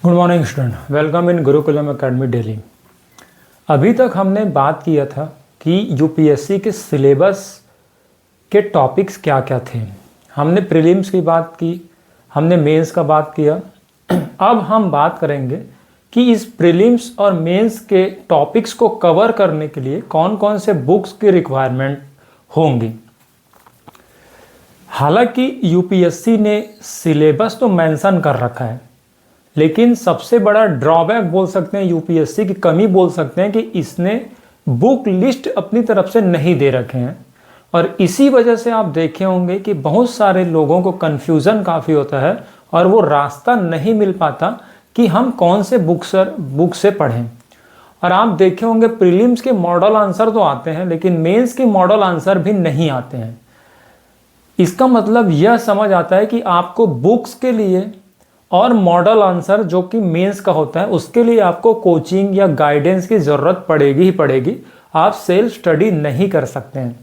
Good morning student, welcome in Gurukulam academy Delhi. अभी तक हमने बात किया था कि यूपीएससी के सिलेबस के टॉपिक्स क्या क्या थे। हमने प्रीलिम्स की बात की, हमने मेंस का बात किया। अब हम बात करेंगे कि इस प्रीलिम्स और मेंस के टॉपिक्स को कवर करने के लिए कौन कौन से बुक्स की रिक्वायरमेंट होंगी। हालांकि यूपीएससी ने सिलेबस तो मेंशन कर रखा है, लेकिन सबसे बड़ा ड्रॉबैक बोल सकते हैं, यूपीएससी की कमी बोल सकते हैं कि इसने बुक लिस्ट अपनी तरफ से नहीं दे रखे हैं। और इसी वजह से आप देखे होंगे कि बहुत सारे लोगों को कन्फ्यूज़न काफ़ी होता है और वो रास्ता नहीं मिल पाता कि हम कौन से बुक से पढ़ें। और आप देखे होंगे प्रीलिम्स के मॉडल आंसर तो आते हैं, लेकिन मेंस के मॉडल आंसर भी नहीं आते हैं। इसका मतलब यह समझ आता है कि आपको बुक्स के लिए और मॉडल आंसर जो कि मेंस का होता है उसके लिए आपको कोचिंग या गाइडेंस की ज़रूरत पड़ेगी ही पड़ेगी। आप सेल्फ स्टडी नहीं कर सकते हैं,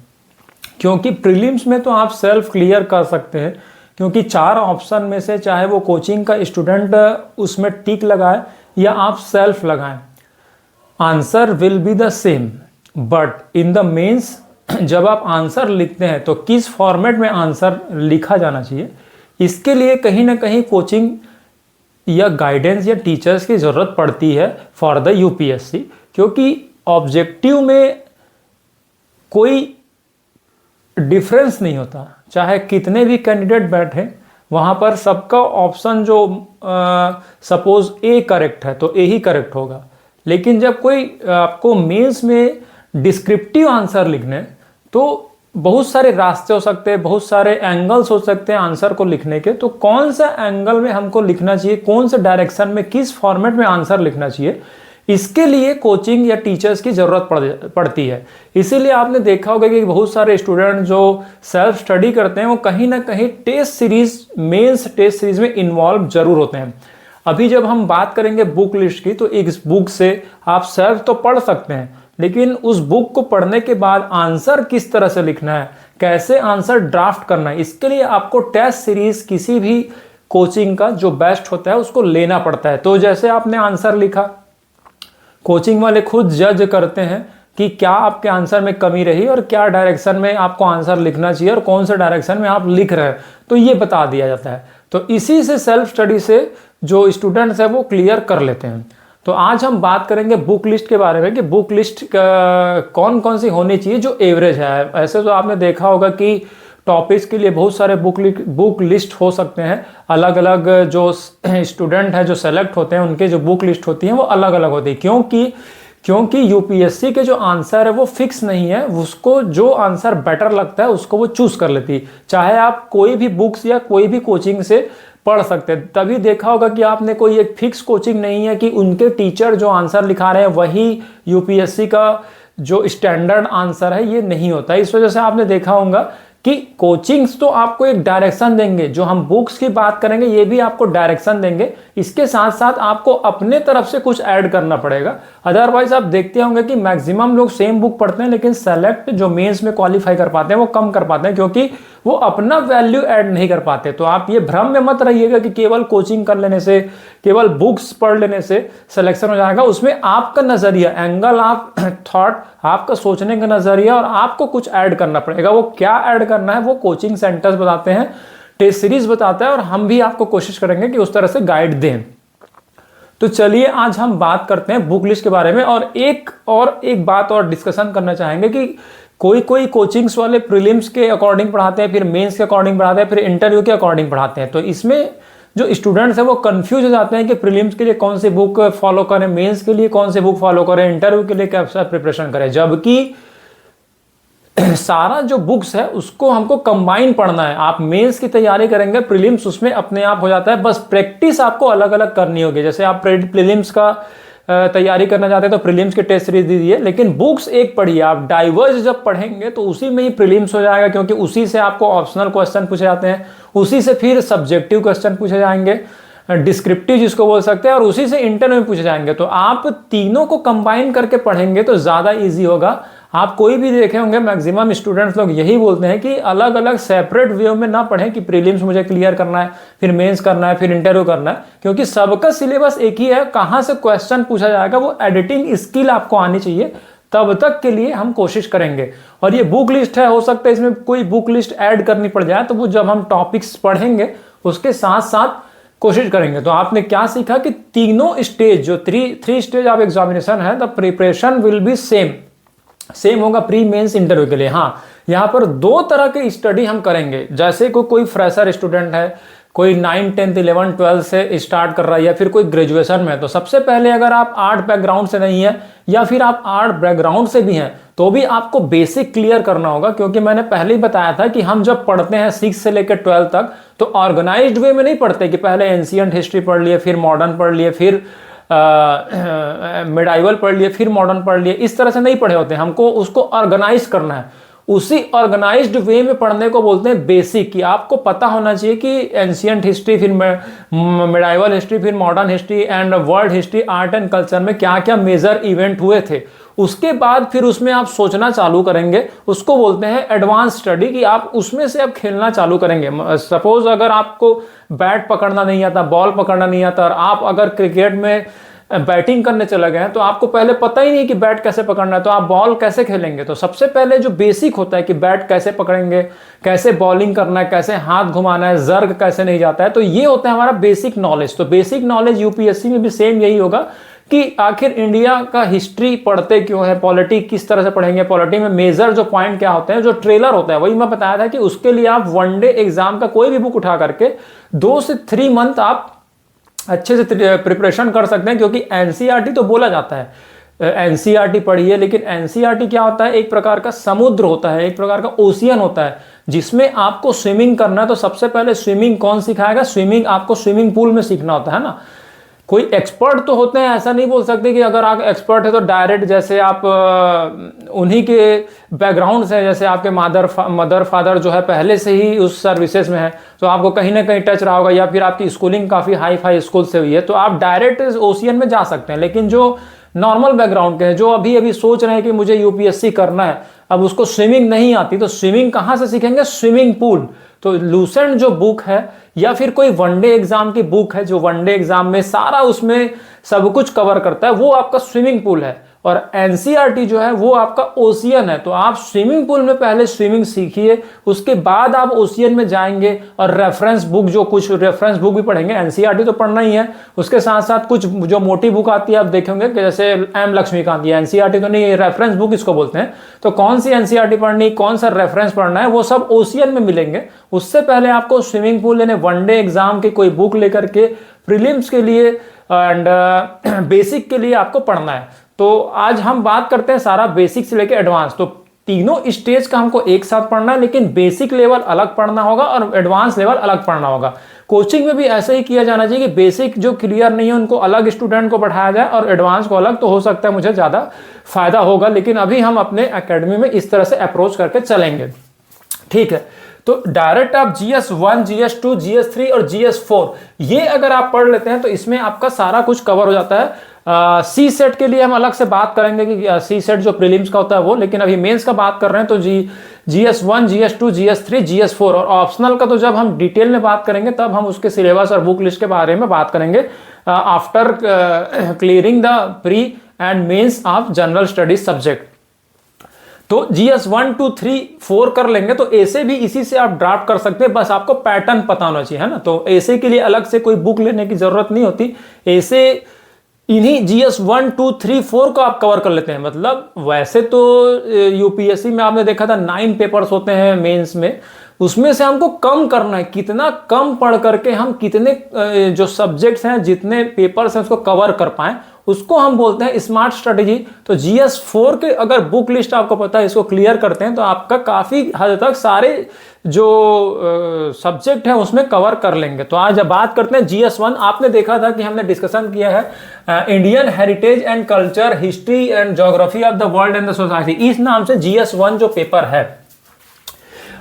क्योंकि प्रीलिम्स में तो आप सेल्फ क्लियर कर सकते हैं, क्योंकि 4 ऑप्शन में से चाहे वो कोचिंग का स्टूडेंट उसमें टिक लगाए या आप सेल्फ लगाएं, answer will be the same. But in the mains जब आप आंसर लिखते हैं तो किस फॉर्मेट में आंसर लिखा जाना चाहिए, इसके लिए कहीं ना कहीं कोचिंग या गाइडेंस या टीचर्स की ज़रूरत पड़ती है फॉर द यूपीएससी। क्योंकि ऑब्जेक्टिव में कोई डिफरेंस नहीं होता, चाहे कितने भी कैंडिडेट बैठे वहाँ पर सबका ऑप्शन जो सपोज ए करेक्ट है तो ए ही करेक्ट होगा। लेकिन जब कोई आपको मेंस में डिस्क्रिप्टिव आंसर लिखने तो बहुत सारे रास्ते हो सकते हैं, बहुत सारे एंगल्स हो सकते हैं आंसर को लिखने के। तो कौन सा एंगल में हमको लिखना चाहिए, कौन से डायरेक्शन में, किस फॉर्मेट में आंसर लिखना चाहिए, इसके लिए कोचिंग या टीचर्स की ज़रूरत पड़ती है। इसीलिए आपने देखा होगा कि बहुत सारे स्टूडेंट जो सेल्फ स्टडी करते हैं वो कहीं ना कहीं test series, mains test series में इन्वॉल्व जरूर होते हैं। अभी जब हम बात करेंगे बुक लिस्ट की, तो एक बुक से आप सेल्फ तो पढ़ सकते हैं, लेकिन उस बुक को पढ़ने के बाद आंसर किस तरह से लिखना है, कैसे आंसर ड्राफ्ट करना है, इसके लिए आपको टेस्ट सीरीज किसी भी कोचिंग का जो बेस्ट होता है उसको लेना पड़ता है। तो जैसे आपने आंसर लिखा, कोचिंग वाले खुद जज करते हैं कि क्या आपके आंसर में कमी रही और क्या डायरेक्शन में आपको आंसर लिखना चाहिए और कौन से डायरेक्शन में आप लिख रहे हैं, तो ये बता दिया जाता है। तो इसी से सेल्फ स्टडी से जो स्टूडेंट्स है वो क्लियर कर लेते हैं। तो आज हम बात करेंगे बुक लिस्ट के बारे में कि बुक लिस्ट कौन कौन सी होनी चाहिए जो एवरेज है। ऐसे तो आपने देखा होगा कि टॉपिक्स के लिए बहुत सारे बुक लिस्ट हो सकते हैं, अलग अलग जो स्टूडेंट है जो सेलेक्ट होते हैं उनके जो बुक लिस्ट होती है वो अलग अलग होती है। क्योंकि यूपीएससी के जो आंसर है वो फिक्स नहीं है, उसको जो आंसर बेटर लगता है उसको वो चूज कर लेती है। चाहे आप कोई भी बुक्स या कोई भी कोचिंग से पढ़ सकते हैं। तभी देखा होगा कि आपने कोई एक फिक्स कोचिंग नहीं है कि उनके टीचर जो आंसर लिखा रहे हैं वही यूपीएससी का जो स्टैंडर्ड आंसर है, ये नहीं होता। इस वजह से आपने देखा होगा कि कोचिंग्स तो आपको एक डायरेक्शन देंगे, जो हम बुक्स की बात करेंगे ये भी आपको डायरेक्शन देंगे, इसके साथ साथ आपको अपने तरफ से कुछ ऐड करना पड़ेगा। अदरवाइज आप देखते होंगे कि मैक्सिमम लोग सेम बुक पढ़ते हैं, लेकिन सेलेक्ट जो मेंस में क्वालिफाई कर पाते हैं वो कम कर पाते हैं, क्योंकि वो अपना वैल्यू ऐड नहीं कर पाते। तो आप ये भ्रम में मत रहिएगा कि केवल कोचिंग कर लेने से, केवल बुक्स पढ़ लेने से सिलेक्शन हो जाएगा। उसमें आपका नजरिया, एंगल, आप थॉट, आपका सोचने का नजरिया और आपको कुछ ऐड करना पड़ेगा। वो क्या ऐड करना है वो कोचिंग सेंटर्स बताते हैं, टेस्ट सीरीज बताता है, और हम भी आपको कोशिश करेंगे कि उस तरह से गाइड दें। तो चलिए आज हम बात करते हैं बुक लिस्ट के बारे में। और एक बात और डिस्कशन करना चाहेंगे कि कोई कोचिंग्स वाले प्रीलिम्स के अकॉर्डिंग पढ़ाते हैं, फिर मेंस के अकॉर्डिंग पढ़ाते हैं, फिर इंटरव्यू के अकॉर्डिंग पढ़ाते हैं। तो इसमें जो स्टूडेंट्स हैं वो कंफ्यूज हो जाते हैं कि प्रीलिम्स के लिए कौन सी बुक फॉलो करें, मेंस के लिए कौन सी बुक फॉलो करें, इंटरव्यू के लिए कैसा प्रिपरेशन करें। जबकि सारा जो बुक्स है उसको हमको कंबाइन पढ़ना है। आप मेंस की तैयारी करेंगे, प्रीलिम्स उसमें अपने आप हो जाता है, बस प्रैक्टिस आपको अलग अलग करनी होगी। जैसे आप प्रीलिम्स का तैयारी करना चाहते हैं तो प्रीलिम्स के टेस्ट सीरीज दीजिए, लेकिन बुक्स एक पढ़िए। आप डाइवर्स जब पढ़ेंगे तो उसी में ही प्रीलिम्स हो जाएगा, क्योंकि उसी से आपको ऑप्शनल क्वेश्चन पूछे जाते हैं, उसी से फिर सब्जेक्टिव क्वेश्चन पूछे जाएंगे, डिस्क्रिप्टिव जिसको बोल सकते हैं, और उसी से इंटरव्यू में पूछे जाएंगे। तो आप तीनों को कंबाइन करके पढ़ेंगे तो ज़्यादा ईजी होगा आप कोई भी देखे होंगे मैक्सिमम स्टूडेंट्स लोग यही बोलते हैं कि अलग अलग सेपरेट वे में ना पढ़ें कि प्रीलिम्स मुझे क्लियर करना है, फिर मेंस करना है, फिर इंटरव्यू करना है, क्योंकि सबका सिलेबस एक ही है। कहाँ से क्वेश्चन पूछा जाएगा वो एडिटिंग स्किल आपको आनी चाहिए, तब तक के लिए हम कोशिश करेंगे। और ये बुक लिस्ट है, हो सकता है इसमें कोई बुक लिस्ट ऐड करनी पड़ जाए, तो वो जब हम टॉपिक्स पढ़ेंगे उसके साथ साथ कोशिश करेंगे। तो आपने क्या सीखा कि तीनों स्टेज, जो थ्री स्टेज ऑफ एग्जामिनेशन है, the preparation will be same होगा प्री मेंस इंटरव्यू के लिए। हाँ, यहाँ पर 2 तरह के स्टडी हम करेंगे। जैसे कोई फ्रेशर स्टूडेंट है, कोई 9, 10, 11, 12 से स्टार्ट कर रहा है, या फिर कोई ग्रेजुएशन में है, तो सबसे पहले अगर आप आर्ट बैकग्राउंड से नहीं है या फिर आप आर्ट बैकग्राउंड से भी हैं, तो भी आपको बेसिक क्लियर करना होगा। क्योंकि मैंने पहले ही बताया था कि हम जब पढ़ते हैं 6 से लेकर 12 तक, तो ऑर्गेनाइज्ड वे में नहीं पढ़ते कि पहले एंशिएंट हिस्ट्री पढ़ लिए, फिर मॉडर्न पढ़ लिए, फिर मिडाइवल पढ़ लिए, फिर मॉडर्न पढ़ लिए। इस तरह से नहीं पढ़े होते, हमको उसको ऑर्गेनाइज करना है। उसी ऑर्गेनाइज्ड वे में पढ़ने को बोलते हैं बेसिक। कि आपको पता होना चाहिए कि एंशिएंट हिस्ट्री, फिर मिडाइवल हिस्ट्री, फिर modern history and world history, art and culture में क्या क्या मेजर इवेंट हुए थे। उसके बाद फिर उसमें आप सोचना चालू करेंगे, उसको बोलते हैं एडवांस स्टडी। कि आप उसमें से आप खेलना चालू करेंगे। सपोज अगर आपको बैट पकड़ना नहीं आता, बॉल पकड़ना नहीं आता, और आप अगर क्रिकेट में बैटिंग करने चले गए हैं, तो आपको पहले पता ही नहीं कि बैट कैसे पकड़ना है, तो आप बॉल कैसे खेलेंगे। तो सबसे पहले जो बेसिक होता है कि बैट कैसे पकड़ेंगे, कैसे बॉलिंग करना है, कैसे हाथ घुमाना है, जर्ग कैसे नहीं जाता है, तो ये होता है हमारा बेसिक नॉलेज। तो बेसिक नॉलेज यूपीएससी में भी सेम यही होगा कि आखिर इंडिया का हिस्ट्री पढ़ते क्यों है, पॉलिटी किस तरह से पढ़ेंगे, पॉलिटी में मेजर जो पॉइंट क्या होते हैं, जो ट्रेलर होता है, वही मैं बताया था कि उसके लिए आप वनडे एग्जाम का कोई भी बुक उठा करके 2 से 3 मंथ आप अच्छे से प्रिपरेशन कर सकते हैं। क्योंकि एनसीईआरटी तो बोला जाता है एनसीईआरटी पढ़िए, लेकिन एनसीईआरटी क्या होता है, एक प्रकार का समुद्र होता है, एक प्रकार का ओशियन होता है, जिसमें आपको स्विमिंग करना है। तो सबसे पहले स्विमिंग कौन सिखाएगा? स्विमिंग आपको स्विमिंग पूल में सीखना होता है ना। कोई एक्सपर्ट तो होते हैं, ऐसा नहीं बोल सकते कि अगर आप एक्सपर्ट है तो डायरेक्ट, जैसे आप उन्हीं के बैकग्राउंड से, जैसे आपके मदर फादर जो है पहले से ही उस सर्विसेज में है, तो आपको कहीं ना कहीं टच रहा होगा, या फिर आपकी स्कूलिंग काफ़ी हाई फाई स्कूल से हुई है, तो आप डायरेक्ट ओशियन में जा सकते हैं। लेकिन जो नॉर्मल बैकग्राउंड के हैं, जो अभी अभी सोच रहे हैं कि मुझे यूपीएससी करना है, अब उसको स्विमिंग नहीं आती, तो स्विमिंग कहाँ से सीखेंगे? Swimming pool. तो लूसेंट जो बुक है, या फिर कोई वनडे एग्जाम की बुक है, जो वनडे एग्जाम में सारा उसमें सब कुछ कवर करता है, वो आपका स्विमिंग पूल है। और एनसीईआरटी जो है वो आपका ओशियन है। तो आप स्विमिंग पूल में पहले स्विमिंग सीखिए, उसके बाद आप ओशियन में जाएंगे। और रेफरेंस बुक, जो कुछ रेफरेंस बुक भी पढ़ेंगे, एनसीईआरटी तो पढ़ना ही है, उसके साथ साथ कुछ जो मोटी बुक आती है आप देखेंगे कि जैसे एम लक्ष्मीकांत, ये एनसीईआरटी तो नहीं, रेफरेंस बुक इसको बोलते हैं। तो कौन सी एनसीईआरटी पढ़नी, कौन सा रेफरेंस पढ़ना है, वो सब ओशियन में मिलेंगे। उससे पहले आपको स्विमिंग पूल यानी वनडे एग्जाम की कोई बुक लेकर के प्रीलिम्स के लिए एंड बेसिक के लिए आपको पढ़ना है। तो आज हम बात करते हैं सारा बेसिक से लेकर एडवांस। तो तीनों स्टेज का हमको एक साथ पढ़ना है, लेकिन बेसिक लेवल अलग पढ़ना होगा और एडवांस लेवल अलग पढ़ना होगा। कोचिंग में भी ऐसे ही किया जाना चाहिए कि बेसिक जो क्लियर नहीं है उनको अलग स्टूडेंट को पढ़ाया जाए और एडवांस को अलग। तो हो सकता है मुझे ज़्यादा फायदा होगा, लेकिन अभी हम अपने एकेडमी में इस तरह से अप्रोच करके चलेंगे। ठीक है, तो डायरेक्ट आप GS1, GS2, GS3 और GS4 ये अगर आप पढ़ लेते हैं तो इसमें आपका सारा कुछ कवर हो जाता है। सी सेट के लिए हम अलग से बात करेंगे कि सी सेट जो प्रीलिम्स का होता है वो, लेकिन अभी मेंस का बात कर रहे हैं। तो GS1, GS2, GS3, GS4 और ऑप्शनल का तो जब हम डिटेल में बात करेंगे तब हम उसके सिलेबस और बुक लिस्ट के बारे में बात करेंगे after clearing the pre and mains of general studies subject. तो GS1, 2, 3, 4 कर लेंगे तो ऐसे भी इसी से आप ड्राफ्ट कर सकते हैं, बस आपको पैटर्न पता होना चाहिए, है ना। तो ऐसे के लिए अलग से कोई बुक लेने की जरूरत नहीं होती, ऐसे इन्हीं GS1, 2, 3, 4 को आप कवर कर लेते हैं। मतलब वैसे तो यूपीएससी में आपने देखा था 9 पेपर्स होते हैं मेंस में, उसमें से हमको कम करना है, कितना कम पढ़ करके हम कितने जो सब्जेक्ट्स हैं, जितने पेपर्स हैं उसको कवर कर पाएं, उसको हम बोलते हैं स्मार्ट स्ट्रेटेजी। तो GS4 के अगर बुक लिस्ट आपको पता है, इसको क्लियर करते हैं तो आपका काफ़ी हद तक सारे जो सब्जेक्ट है उसमें कवर कर लेंगे। तो आज बात करते हैं GS1। आपने देखा था कि हमने डिस्कशन किया है Indian heritage and culture, history and geography of the world and the society, इस नाम से GS1 जो पेपर है।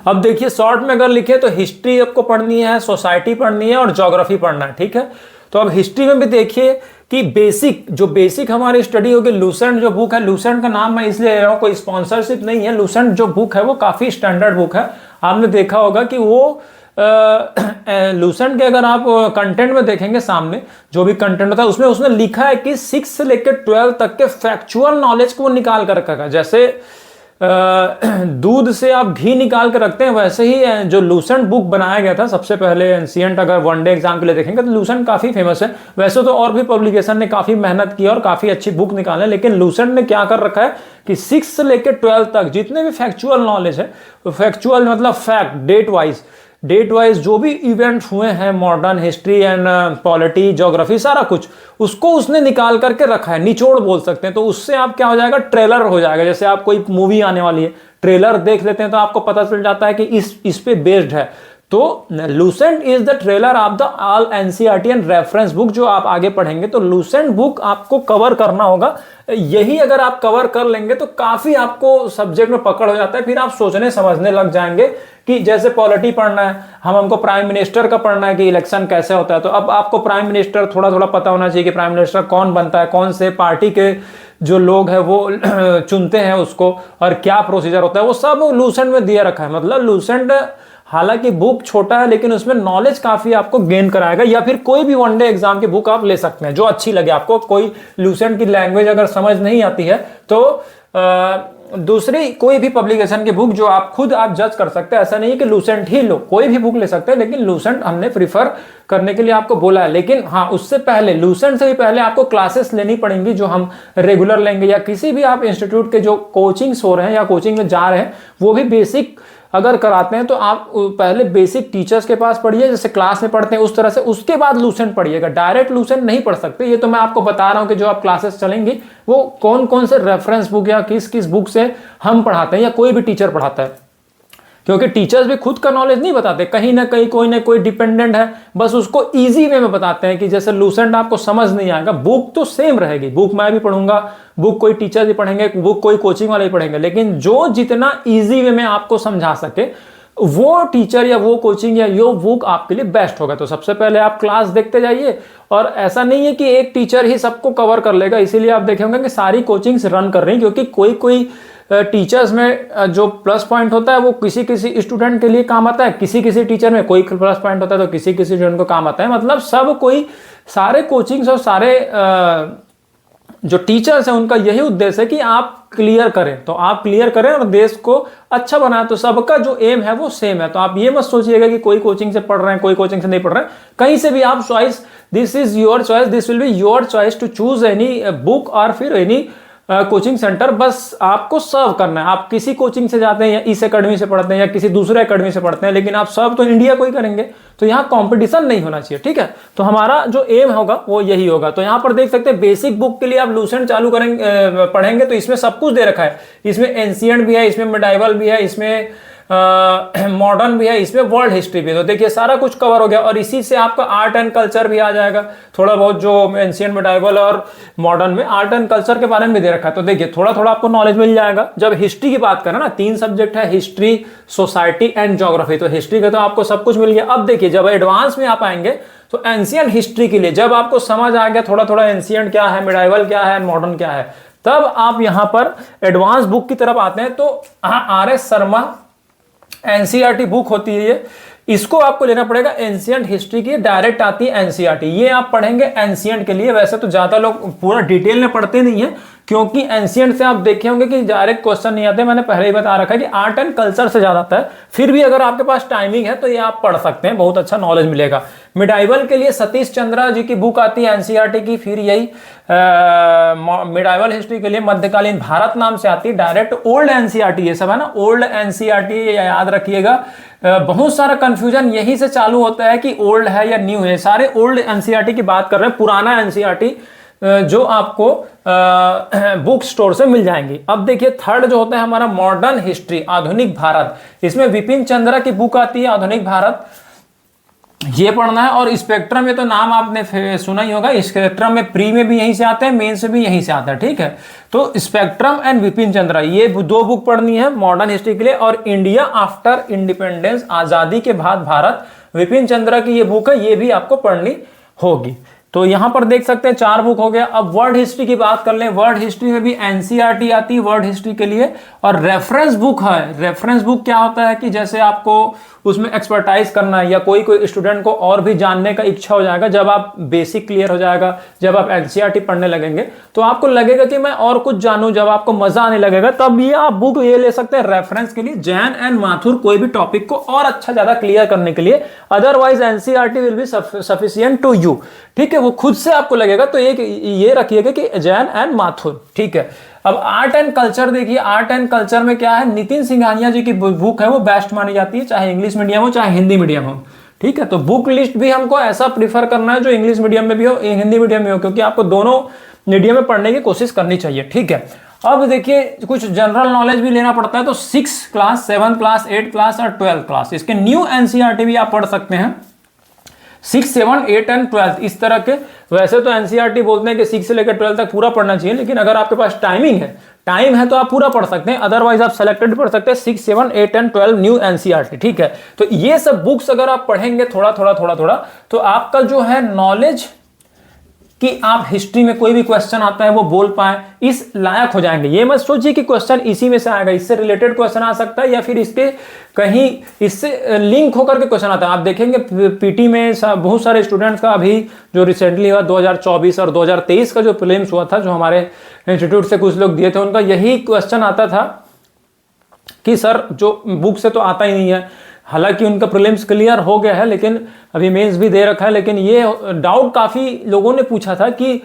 अब देखिए शॉर्ट में अगर लिखे तो हिस्ट्री आपको पढ़नी है, सोसाइटी पढ़नी है और ज्योग्राफी पढ़ना है। ठीक है, तो अब हिस्ट्री में भी देखिए कि बेसिक हमारी स्टडी होगी। लूसेंट जो बुक है, लूसेंट का नाम मैं इसलिए ले रहा हूँ, कोई स्पॉन्सरशिप नहीं है। लूसेंट जो बुक है वो काफी स्टैंडर्ड बुक है। आपने देखा होगा कि वो लूसेंट के अगर आप कंटेंट में देखेंगे, सामने जो भी कंटेंट होता है उसमें उसने लिखा है कि 6 से लेकर 12 तक के फैक्चुअल नॉलेज को वो निकाल कर रखा है। जैसे दूध से आप घी निकाल कर रखते हैं, वैसे ही जो लूसेंट बुक बनाया गया था सबसे पहले एंशिएंट, अगर वनडे एग्जाम के लिए देखेंगे तो लूसेंट काफी फेमस है। वैसे तो और भी पब्लिकेशन ने काफी मेहनत की और काफी अच्छी बुक निकाले, लेकिन लूसेंट ने क्या कर रखा है कि 6 से लेकर 12 तक जितने भी फैक्चुअल नॉलेज है, फैक्चुअल मतलब फैक्ट, डेट वाइज जो भी इवेंट्स हुए हैं, modern history and polity, geography, सारा कुछ उसको उसने निकाल करके रखा है, निचोड़ बोल सकते हैं। तो उससे आप क्या हो जाएगा, ट्रेलर हो जाएगा। जैसे आप कोई मूवी आने वाली है, ट्रेलर देख लेते हैं तो आपको पता चल जाता है कि इस पे बेस्ड है। तो Lucent is the trailer of the all NCERT and reference book. जो आप आगे पढ़ेंगे तो लूसेंट बुक आपको कवर करना होगा। यही अगर आप कवर कर लेंगे तो काफी आपको सब्जेक्ट में पकड़ हो जाता है। फिर आप सोचने समझने लग जाएंगे कि जैसे पॉलिटी पढ़ना है, हमको प्राइम मिनिस्टर का पढ़ना है कि इलेक्शन कैसे होता है, तो अब आपको प्राइम मिनिस्टर थोड़ा थोड़ा पता होना चाहिए कि प्राइम मिनिस्टर कौन बनता है, कौन से पार्टी के जो लोग हैं वो चुनते हैं उसको, और क्या प्रोसीजर होता है, वो सब लूसेंट में दिया रखा है। मतलब लूसेंट हालांकि बुक छोटा है लेकिन उसमें नॉलेज काफी आपको गेन कराएगा। या फिर कोई भी वनडे एग्जाम की बुक आप ले सकते हैं जो अच्छी लगे आपको। कोई लूसेंट की लैंग्वेज अगर समझ नहीं आती है तो दूसरी कोई भी पब्लिकेशन की बुक जो आप जज कर सकते हैं। ऐसा नहीं है कि लूसेंट ही लो, कोई भी बुक ले सकते हैं, लेकिन लूसेंट हमने प्रीफर करने के लिए आपको बोला है। लेकिन हाँ, उससे पहले, लूसेंट से भी पहले आपको क्लासेस लेनी पड़ेंगी जो हम रेगुलर लेंगे, या किसी भी आप इंस्टीट्यूट के जो कोचिंग्स हो रहे हैं या कोचिंग में जा रहे हैं वो भी बेसिक अगर कराते हैं तो आप पहले बेसिक टीचर्स के पास पढ़िए, जैसे क्लास में पढ़ते हैं उस तरह से, उसके बाद लूसेंट पढ़िएगा। डायरेक्ट लूसेंट नहीं पढ़ सकते। ये तो मैं आपको बता रहा हूं कि जो आप क्लासेस चलेंगी वो कौन कौन से रेफरेंस बुक या किस किस बुक से हम पढ़ाते हैं या कोई भी टीचर पढ़ाता है। क्योंकि टीचर्स भी खुद का नॉलेज नहीं बताते, कहीं ना कहीं कोई ना कोई डिपेंडेंट है, बस उसको इजी वे में बताते हैं कि जैसे लूसेंट आपको समझ नहीं आएगा। बुक तो सेम रहेगी, बुक मैं भी पढ़ूंगा, बुक कोई टीचर भी पढ़ेंगे, बुक कोई कोचिंग वाले भी पढ़ेंगे, लेकिन जो जितना इजी वे में आपको समझा सके वो टीचर या वो कोचिंग या यो बुक आपके लिए बेस्ट होगा। तो सबसे पहले आप क्लास देखते जाइए, और ऐसा नहीं है कि एक टीचर ही सबको कवर कर लेगा, इसीलिए आप देखेंगे कि सारी कोचिंग्स रन कर रही हैं। क्योंकि कोई टीचर्स में जो प्लस पॉइंट होता है वो किसी किसी स्टूडेंट के लिए काम आता है, किसी किसी टीचर में कोई प्लस पॉइंट होता है तो किसी किसी स्टूडेंट को काम आता है। मतलब सब कोई, सारे कोचिंग्स और सारे जो टीचर्स हैं उनका यही उद्देश्य है कि आप क्लियर करें, तो आप क्लियर करें और देश को अच्छा बनाए। तो सबका जो एम है वो सेम है। तो आप ये मत सोचिएगा कि कोई कोचिंग से पढ़ रहे हैं, कोई कोचिंग से नहीं पढ़ रहे हैं, कहीं से भी आप choice, this is your choice, this will be your choice to choose any book और फिर एनी कोचिंग सेंटर। बस आपको सर्व करना है। आप किसी कोचिंग से जाते हैं या इस एकेडमी से पढ़ते हैं या किसी दूसरे एकेडमी से पढ़ते हैं, लेकिन आप सर्व तो इंडिया को ही करेंगे। तो यहाँ कंपटीशन नहीं होना चाहिए, ठीक है। तो हमारा जो एम होगा वो यही होगा। तो यहाँ पर देख सकते हैं बेसिक बुक के लिए आप लूसेंट चालू करेंगे, पढ़ेंगे तो इसमें सब कुछ दे रखा है। इसमें एंशिएंट भी है, इसमें मिडाइवल भी है, इसमें मॉडर्न भी है, इसमें वर्ल्ड हिस्ट्री भी है। तो देखिए सारा कुछ कवर हो गया। और इसी से आपका आर्ट एंड कल्चर भी आ जाएगा, थोड़ा बहुत जो एंशिएंट, मिडाइवल और मॉडर्न में आर्ट एंड कल्चर के बारे में भी दे रखा है। तो देखिए थोड़ा थोड़ा आपको नॉलेज मिल जाएगा। जब हिस्ट्री की बात करें ना, 3 सब्जेक्ट है, हिस्ट्री, सोसाइटी एंड ज्योग्राफी। तो हिस्ट्री का तो आपको सब कुछ मिल गया। अब देखिए जब एडवांस में आप आएंगे तो एंशिएंट हिस्ट्री के लिए जब आपको समझ आ गया थोड़ा थोड़ा एंशिएंट क्या है, मिडाइवल क्या है, मॉडर्न क्या है, तब आप यहां पर एडवांस बुक की तरफ आते हैं। तो RS शर्मा एनसीईआरटी बुक होती है ये, इसको आपको लेना पड़ेगा। एंशिएंट हिस्ट्री की डायरेक्ट आती है एनसीईआरटी, ये आप पढ़ेंगे एंशिएंट के लिए। वैसे तो ज्यादा लोग पूरा डिटेल में पढ़ते नहीं है, क्योंकि एंशिएंट से आप देखे होंगे कि डायरेक्ट क्वेश्चन नहीं आते। मैंने पहले ही बता रखा है कि आर्ट एंड कल्चर से ज्यादा आता है। फिर भी अगर आपके पास टाइमिंग है तो ये आप पढ़ सकते हैं, बहुत अच्छा नॉलेज मिलेगा। मिडाइवल के लिए सतीश चंद्रा जी की बुक आती है एनसीईआरटी की। फिर यही मिडाइवल हिस्ट्री के लिए मध्यकालीन भारत नाम से आती है डायरेक्ट। ओल्ड एनसीईआरटी ये सब है ना, ओल्ड एनसीईआरटी याद रखिएगा। बहुत सारा कंफ्यूजन यही से चालू होता है कि ओल्ड है या न्यू है। सारे ओल्ड एनसीईआरटी की बात कर रहे हैं, पुराना एनसीईआरटी जो आपको बुक स्टोर से मिल जाएंगी। अब देखिए थर्ड जो होता है हमारा मॉडर्न हिस्ट्री, आधुनिक भारत। इसमें विपिन चंद्रा की बुक आती है आधुनिक भारत, ये पढ़ना है। और स्पेक्ट्रम, ये तो नाम आपने सुना ही होगा, स्पेक्ट्रम में प्री में भी यहीं से आते हैं, मेन से भी यहीं से आता है, ठीक है। तो स्पेक्ट्रम एंड विपिन चंद्रा, ये 2 बुक पढ़नी है मॉडर्न हिस्ट्री के लिए। और इंडिया आफ्टर इंडिपेंडेंस, आजादी के बाद भारत, विपिन चंद्रा की ये बुक है, ये भी आपको पढ़नी होगी, तो यहाँ पर देख सकते हैं 4 बुक हो गया। अब वर्ल्ड हिस्ट्री की बात कर लें। वर्ल्ड हिस्ट्री में भी एनसीईआरटी आती है वर्ल्ड हिस्ट्री के लिए, और रेफरेंस बुक है। रेफरेंस बुक क्या होता है कि जैसे आपको उसमें एक्सपर्टाइज करना है या कोई स्टूडेंट को और भी जानने का इच्छा हो जाएगा, जब आप बेसिक क्लियर हो जाएगा, जब आप एनसीईआरटी पढ़ने लगेंगे तो आपको लगेगा कि मैं और कुछ जानूं, जब आपको मजा आने लगेगा तब ये आप बुक ये ले सकते हैं रेफरेंस के लिए, जैन एंड माथुर, कोई भी टॉपिक को और अच्छा ज्यादा क्लियर करने के लिए। Otherwise NCERT will be sufficient to you, ठीक है, वो खुद से आपको लगेगा। तो ये रखिएगा कि जैन एंड माथुर, ठीक है। अब आर्ट एंड कल्चर देखिए, आर्ट एंड कल्चर में क्या है, नितिन सिंघानिया जी की बुक है वो बेस्ट मानी जाती है, चाहे इंग्लिश मीडियम हो चाहे हिंदी मीडियम हो, ठीक है। तो बुक लिस्ट भी हमको ऐसा प्रीफर करना है जो इंग्लिश मीडियम में भी हो हिंदी मीडियम में हो, क्योंकि आपको दोनों मीडियम में पढ़ने की कोशिश करनी चाहिए, ठीक है। अब देखिए कुछ जनरल नॉलेज भी लेना पड़ता है, तो 6th class 7th class 8th class और 12th क्लास इसके न्यू एनसीईआरटी भी आप पढ़ सकते हैं। 6, 7, 8 एंड 12 इस तरह के। वैसे तो एनसीईआरटी बोलते हैं कि 6 से लेकर 12 तक पूरा पढ़ना चाहिए, लेकिन अगर आपके पास टाइम है तो आप पूरा पढ़ सकते हैं, अदरवाइज आप सेलेक्टेड पढ़ सकते हैं 6, 7, 8 एंड 12 न्यू एनसीईआरटी, ठीक है। तो ये सब बुक्स अगर आप पढ़ेंगे थोड़ा थोड़ा तो आपका जो है नॉलेज कि आप हिस्ट्री में कोई भी क्वेश्चन आता है वो बोल पाए, इस लायक हो जाएंगे। ये मत सोचिए कि क्वेश्चन इसी में से आएगा, इससे रिलेटेड क्वेश्चन आ सकता है या फिर इसके कहीं इससे लिंक होकर के क्वेश्चन आता है। आप देखेंगे पीटी में बहुत सारे स्टूडेंट्स का अभी जो रिसेंटली हुआ 2024 और 2023 का जो प्रीलिम्स हुआ था, जो हमारे इंस्टीट्यूट से कुछ लोग दिए थे, उनका यही क्वेश्चन आता था कि सर जो बुक से तो आता ही नहीं है। हालांकि उनका प्रीलिम्स क्लियर हो गया है, लेकिन अभी मेंस भी दे रखा है, लेकिन ये डाउट काफ़ी लोगों ने पूछा था कि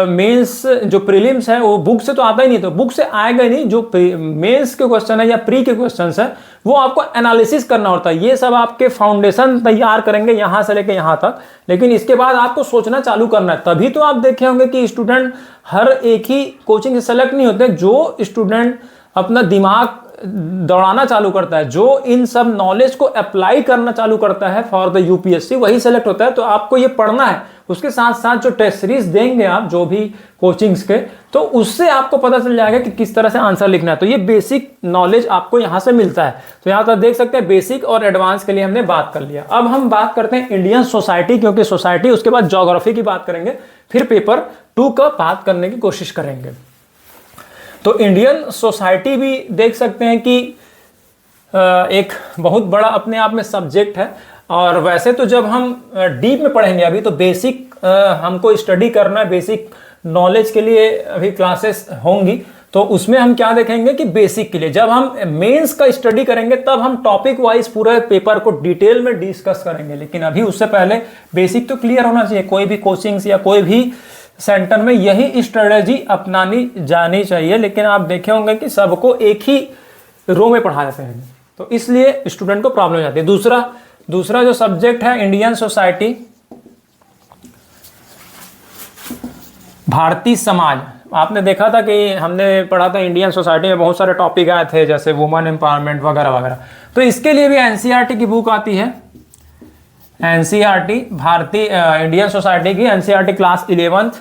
मेंस जो प्रीलिम्स है वो बुक से तो आता ही नहीं, तो बुक से आएगा ही नहीं। जो मेंस के क्वेश्चन है या प्री के क्वेश्चन है वो आपको एनालिसिस करना होता है। ये सब आपके फाउंडेशन तैयार करेंगे यहाँ से लेकर यहाँ तक, लेकिन इसके बाद आपको सोचना चालू करना है। तभी तो आप देखे होंगे कि स्टूडेंट हर एक ही कोचिंग से सेलेक्ट नहीं होते। जो स्टूडेंट अपना दिमाग दौड़ाना चालू करता है, जो इन सब नॉलेज को अप्लाई करना चालू करता है फॉर द यूपीएससी, वही सेलेक्ट होता है। तो आपको ये पढ़ना है, उसके साथ साथ जो टेस्ट सीरीज देंगे आप जो भी कोचिंग्स के, तो उससे आपको पता चल जाएगा कि किस तरह से आंसर लिखना है। तो ये बेसिक नॉलेज आपको यहाँ से मिलता है। तो यहाँ तक देख सकते हैं बेसिक और एडवांस के लिए हमने बात कर लिया। अब हम बात करते हैं इंडियन सोसाइटी, क्योंकि सोसाइटी, उसके बाद ज्योग्राफी की बात करेंगे, फिर पेपर 2 का बात करने की कोशिश करेंगे। तो इंडियन सोसाइटी भी देख सकते हैं कि एक बहुत बड़ा अपने आप में सब्जेक्ट है। और वैसे तो जब हम डीप में पढ़ेंगे, अभी तो बेसिक हमको स्टडी करना है, बेसिक नॉलेज के लिए अभी क्लासेस होंगी, तो उसमें हम क्या देखेंगे कि बेसिक के लिए जब हम मेंस का स्टडी करेंगे तब हम टॉपिक वाइज पूरे पेपर को डिटेल में डिस्कस करेंगे। लेकिन अभी उससे पहले बेसिक तो क्लियर होना चाहिए। कोई भी कोचिंग्स या कोई भी सेंटर में यही स्ट्रेटेजी अपनानी जानी चाहिए, लेकिन आप देखे होंगे कि सबको एक ही रो में पढ़ा जाते हैं, तो इसलिए स्टूडेंट को प्रॉब्लम हो जाती है। दूसरा जो सब्जेक्ट है इंडियन सोसाइटी, भारतीय समाज। आपने देखा था कि हमने पढ़ा था इंडियन सोसाइटी में बहुत सारे टॉपिक आए थे, जैसे वुमेन एम्पावरमेंट वगैरह वगैरह। तो इसके लिए भी एनसीईआरटी की बुक आती है, एनसीईआरटी भारतीय इंडियन सोसाइटी की NCERT class 11th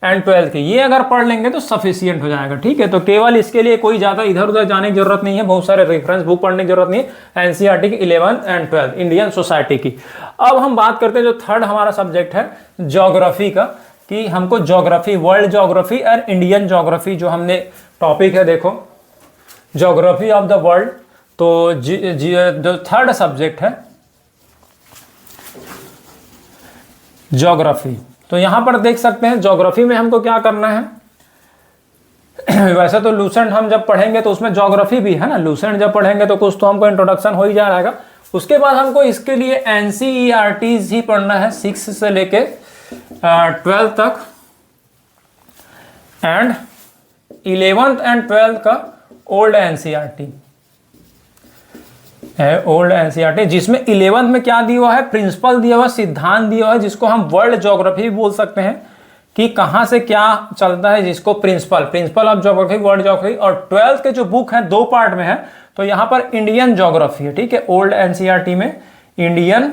and 12th की। ये अगर पढ़ लेंगे तो सफिशियंट हो जाएगा, ठीक है। तो केवल इसके लिए कोई ज़्यादा इधर उधर जाने की जरूरत नहीं है, बहुत सारे रेफरेंस बुक पढ़ने की जरूरत नहीं है। एनसीईआरटी की 11th and 12th Indian society की। अब हम बात करते हैं जो थर्ड हमारा सब्जेक्ट है ज्योग्राफी का, कि हमको ज्योग्राफी, वर्ल्ड ज्योग्राफी और इंडियन ज्योग्राफी जो हमने टॉपिक है, देखो ज्योग्राफी ऑफ द वर्ल्ड। तो जो थर्ड सब्जेक्ट है ज्योग्राफी, तो यहां पर देख सकते हैं ज्योग्राफी में हमको क्या करना है। वैसे तो लूसेंट हम जब पढ़ेंगे तो उसमें ज्योग्राफी भी है ना, लूसेंट जब पढ़ेंगे तो कुछ तो हमको इंट्रोडक्शन हो ही जाएगा। उसके बाद हमको इसके लिए एनसीईआरटीज ही पढ़ना है 6 से लेके 12 तक, एंड 11th एंड 12th का ओल्ड एनसीईआरटी है, ओल्ड एनसीईआरटी, जिसमें 11th में क्या दिया हुआ है, प्रिंसिपल दिया हुआ, सिद्धांत दिया हुआ है, जिसको हम वर्ल्ड ज्योग्राफी भी बोल सकते हैं कि कहां से क्या चलता है, जिसको principle of geography, world geography. और 12th के जो बुक है 2 पार्ट में है, तो यहां पर इंडियन ज्योग्राफी है, ठीक है, ओल्ड एनसीईआरटी में इंडियन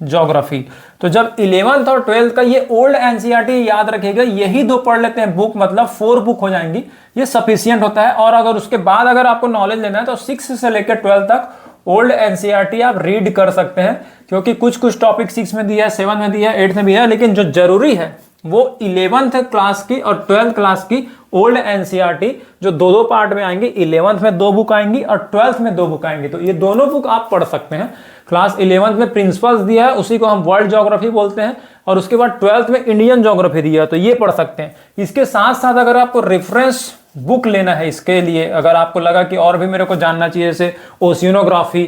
ज्योग्राफी। तो जब 11th और 12th का ये ओल्ड एनसीईआरटी याद रखिएगा, यही 2 पढ़ लेते हैं बुक, मतलब 4 बुक हो जाएंगी, ये सफिशियंट होता है। और अगर उसके बाद अगर आपको नॉलेज लेना है तो 6 से लेकर 12 तक ओल्ड एनसीईआरटी आप रीड कर सकते हैं, क्योंकि कुछ कुछ टॉपिक 6 में दिया है, 7 में दिया है, 8 में भी है, लेकिन जो जरूरी है वो 11th क्लास की और 12th क्लास की ओल्ड एनसीईआरटी जो दो दो पार्ट में आएंगी। 11th में 2 बुक आएंगी और 12th में 2 बुक आएंगी, तो ये दोनों बुक आप पढ़ सकते हैं। क्लास 11th में प्रिंसिपल्स दिया है, उसी को हम वर्ल्ड ज्योग्राफी बोलते हैं, और उसके बाद 12th में इंडियन ज्योग्राफी दिया है, तो ये पढ़ सकते हैं। इसके साथ साथ अगर आपको रेफरेंस बुक लेना है इसके लिए, अगर आपको लगा कि और भी मेरे को जानना चाहिए, जैसे ओशियनोग्राफी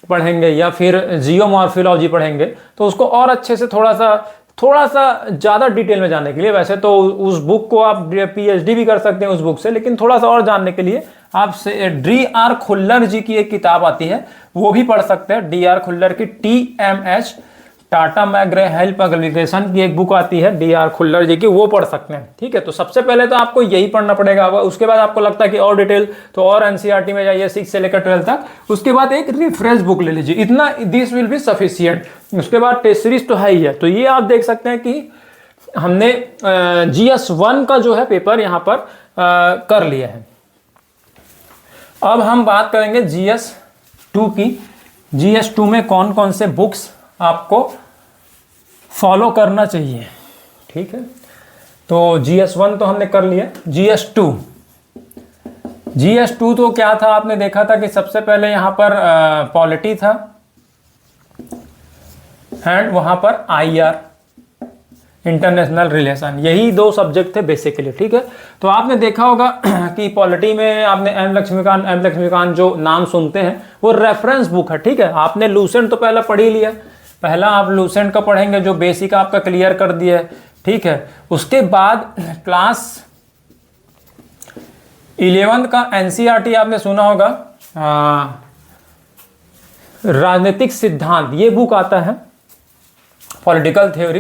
पढ़ेंगे या फिर जियोमॉर्फोलॉजी पढ़ेंगे, तो उसको और अच्छे से थोड़ा सा ज़्यादा डिटेल में जानने के लिए, वैसे तो उस बुक को आप पीएचडी भी कर सकते हैं उस बुक से, लेकिन थोड़ा सा और जानने के लिए आप डी.आर. खुल्लर जी की एक किताब आती है, वो भी पढ़ सकते हैं। डी.आर. खुल्लर की TMH टाटा मैकग्रे हेल्थ पब्लिकेशन की एक बुक आती है डी.आर. खुल्लर जी की, वो पढ़ सकते हैं। ठीक है, तो सबसे पहले तो आपको यही पढ़ना पड़ेगा। उसके बाद आपको लगता है कि और डिटेल, तो और एनसीईआरटी में जाइए 6 से लेकर 12 तक। उसके बाद एक रेफरेंस बुक ले लीजिए, इतना, दिस विल बी सफिशिएंट। उसके बाद टेस्ट सीरीज तो है ही है, तो ये आप देख सकते हैं कि हमने GS1 का जो है पेपर यहाँ पर कर लिया है। अब हम बात करेंगे GS2 की। GS2 में कौन कौन से बुक्स आपको फॉलो करना चाहिए। ठीक है, तो GS1 तो हमने कर लिया। GS2 तो क्या था, आपने देखा था कि सबसे पहले यहां पर पॉलिटी था एंड वहां पर IR इंटरनेशनल रिलेशन, यही 2 सब्जेक्ट थे बेसिकली। ठीक है, तो आपने देखा होगा कि पॉलिटी में आपने एम लक्ष्मीकांत जो नाम सुनते हैं वो रेफरेंस बुक है। ठीक है, आपने लूसेंट तो पहले पढ़ ही लिया, पहला आप लूसेंट का पढ़ेंगे जो बेसिक आपका क्लियर कर दिया है। ठीक है, उसके बाद क्लास 11 का एनसीईआरटी आपने सुना होगा, राजनीतिक सिद्धांत, ये बुक आता है, पॉलिटिकल थ्योरी।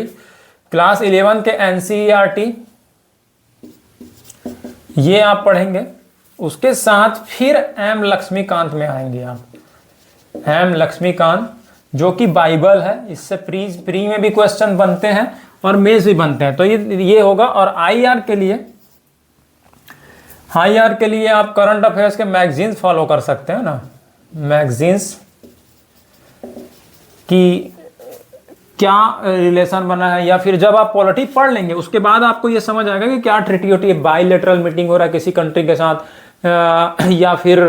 क्लास 11 के एनसीईआरटी ये आप पढ़ेंगे। उसके साथ फिर एम लक्ष्मीकांत में आएंगे आप, एम लक्ष्मीकांत जो कि बाइबल है, इससे प्री में भी क्वेश्चन बनते हैं और मेंस भी बनते हैं, तो ये होगा। और IR के लिए आप करंट अफेयर्स के मैगजीन्स फॉलो कर सकते हैं ना, मैगजीन्स की क्या रिलेशन बना है, या फिर जब आप पॉलिटी पढ़ लेंगे उसके बाद आपको ये समझ आएगा कि क्या ट्रीटी होती है, बाइलेटरल मीटिंग हो रहा है किसी कंट्री के साथ, या फिर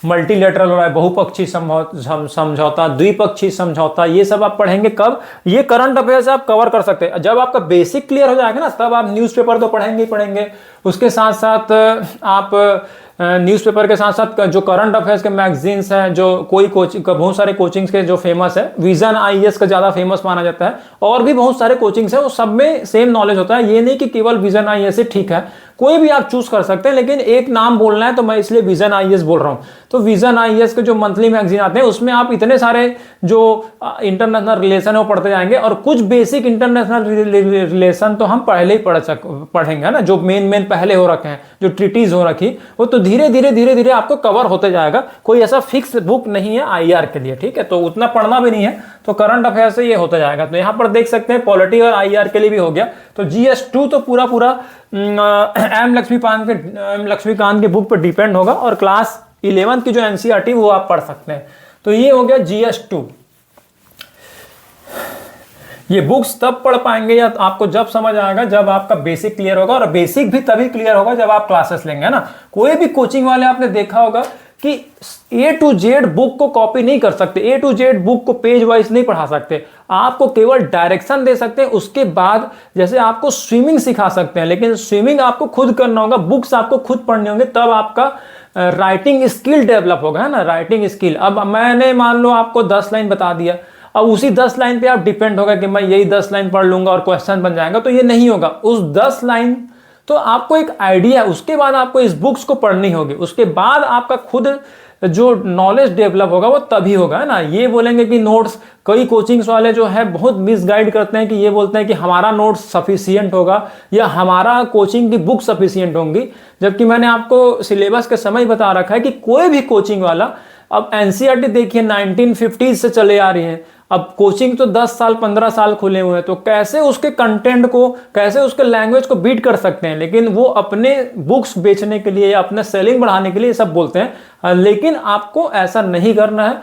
मल्टीलेटरल हो रहा है, बहुपक्षीय समझौता, द्विपक्षीय समझौता, ये सब आप पढ़ेंगे। कब? ये करंट अफेयर्स आप कवर कर सकते हैं। जब आपका बेसिक क्लियर हो जाएगा ना, तब आप न्यूज़पेपर तो पढ़ेंगे ही पढ़ेंगे। उसके साथ साथ आप न्यूज़पेपर के साथ साथ जो करंट अफेयर्स के मैगजीन्स हैं, जो कोई कोचिंग, बहुत सारे कोचिंग्स के जो फेमस है, विजन IAS का ज़्यादा फेमस माना जाता है, और भी बहुत सारे कोचिंग्स हैं, वो सब में सेम नॉलेज होता है। ये नहीं कि केवल विजन IAS ही ठीक है, कोई भी आप चूज कर सकते हैं, लेकिन एक नाम बोलना है तो मैं इसलिए विजन IAS बोल रहा हूं। तो विजन IAS के जो मंथली मैगजीन आते हैं उसमें आप इतने सारे जो इंटरनेशनल रिलेशन है वो पढ़ते जाएंगे, और कुछ बेसिक इंटरनेशनल रिलेशन तो हम पहले ही पढ़ेंगे ना, जो मेन पहले हो रखे हैं, जो ट्रीटीज हो रखी, वो तो धीरे धीरे आपको कवर होते जाएगा। कोई ऐसा फिक्स बुक नहीं है IR के लिए। ठीक है, तो उतना पढ़ना भी नहीं है, तो करंट अफेयर से ये होता जाएगा। तो यहाँ पर देख सकते हैं पॉलिटी और IR के लिए भी हो गया। तो GS2 तो पूरा एम लक्ष्मीकांत के बुक पर डिपेंड होगा, और क्लास 11 की जो एनसीईआरटी वो आप पढ़ सकते हैं। तो ये हो गया GS2। ये बुक्स तब पढ़ पाएंगे या आपको जब समझ आएगा, जब आपका बेसिक क्लियर होगा, और बेसिक भी तभी क्लियर होगा जब आप क्लासेस लेंगे ना। कोई भी कोचिंग वाले आपने देखा होगा कि A to Z बुक को कॉपी नहीं कर सकते, A to Z बुक को पेज वाइज नहीं पढ़ा सकते, आपको केवल डायरेक्शन दे सकते हैं। उसके बाद जैसे आपको स्विमिंग सिखा सकते हैं, लेकिन स्विमिंग आपको खुद करना होगा, बुक्स आपको खुद पढ़ने होंगे, तब आपका राइटिंग स्किल डेवलप होगा, है ना, राइटिंग स्किल। अब मैंने मान लो आपको 10 लाइन बता दिया, अब उसी 10 लाइन पे आप डिपेंड होगा कि मैं यही 10 लाइन पढ़ लूंगा और क्वेश्चन बन जाएगा, तो ये नहीं होगा। उस 10 लाइन तो आपको एक आइडिया, उसके बाद आपको इस बुक्स को पढ़नी होगी, उसके बाद आपका खुद जो नॉलेज डेवलप होगा वो तभी होगा, है ना। ये बोलेंगे कि नोट्स, कई कोचिंग्स वाले जो है बहुत मिसगाइड करते हैं कि ये बोलते हैं कि हमारा नोट्स सफिशिएंट होगा या हमारा कोचिंग की बुक सफिशिएंट होंगी, जबकि मैंने आपको सिलेबस के समय बता रखा है कि कोई भी कोचिंग वाला, अब एनसीईआरटी देखिए 1950 से चले आ रही है, अब कोचिंग तो 10 साल 15 साल खुले हुए हैं, तो कैसे उसके कंटेंट को, कैसे उसके लैंग्वेज को बीट कर सकते हैं। लेकिन वो अपने बुक्स बेचने के लिए या अपने सेलिंग बढ़ाने के लिए सब बोलते हैं, लेकिन आपको ऐसा नहीं करना है।